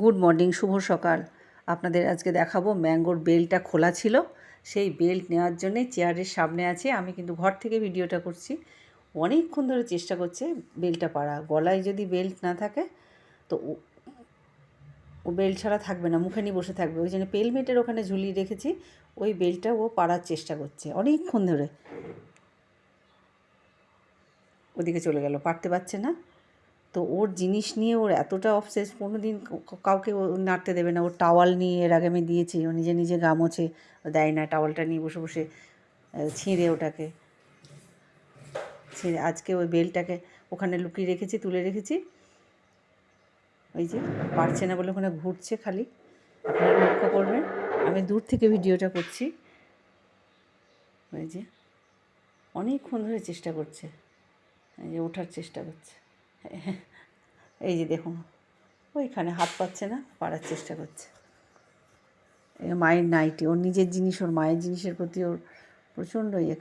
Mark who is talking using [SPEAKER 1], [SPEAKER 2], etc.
[SPEAKER 1] Good morning, শুভ সকাল। আপনাদের আজকে দেখাবো ম্যাঙ্গোর বেলটা খোলা ছিল, সেই বেল্ট নেওয়ার জন্যে চেয়ারের সামনে আছে। আমি কিন্তু ঘর থেকে ভিডিওটা করছি। অনেকক্ষণ ধরে চেষ্টা করছে বেল্টটা পাড়া। গলায় যদি বেল্ট না থাকে তো ও বেল্ট ছাড়া থাকবে না, মুখে নিয়ে বসে থাকবে। ওই জন্য পেলমেটের ওখানে ঝুলিয়ে রেখেছি, ওই বেল্টটা ও পাড়ার চেষ্টা করছে অনেকক্ষণ ধরে। ওদিকে চলে গেল, পারতে পারছে না। তো ওর জিনিস নিয়ে ওর এতটা অবসেস, কোনো দিন কাউকে ও নাড়তে দেবে না। ওর টাওয়াল নিয়ে এর আগে আমি দিয়েছি, ও নিজে নিজে গা মোছে, দেয় না। টাওয়ালটা নিয়ে বসে বসে ছিঁড়ে ওটাকে ছিঁড়ে। আজকে ওই বেলটাকে ওখানে লুকিয়ে রেখেছি, তুলে রেখেছি। ওই যে পারছে না বলে ওখানে ঘুরছে খালি, আপনারা লক্ষ্য করবেন। আমি দূর থেকে ভিডিওটা করছি। ওই যে অনেকক্ষণ ধরে চেষ্টা করছে, এই যে ওঠার চেষ্টা করছে। এই যে দেখুন, ওইখানে হাত পাচ্ছে না, পারার চেষ্টা করছে। মায়ের নাইটি, ওর নিজের জিনিস, ওর মায়ের জিনিসের প্রতি ওর প্রচণ্ড ইয়ে।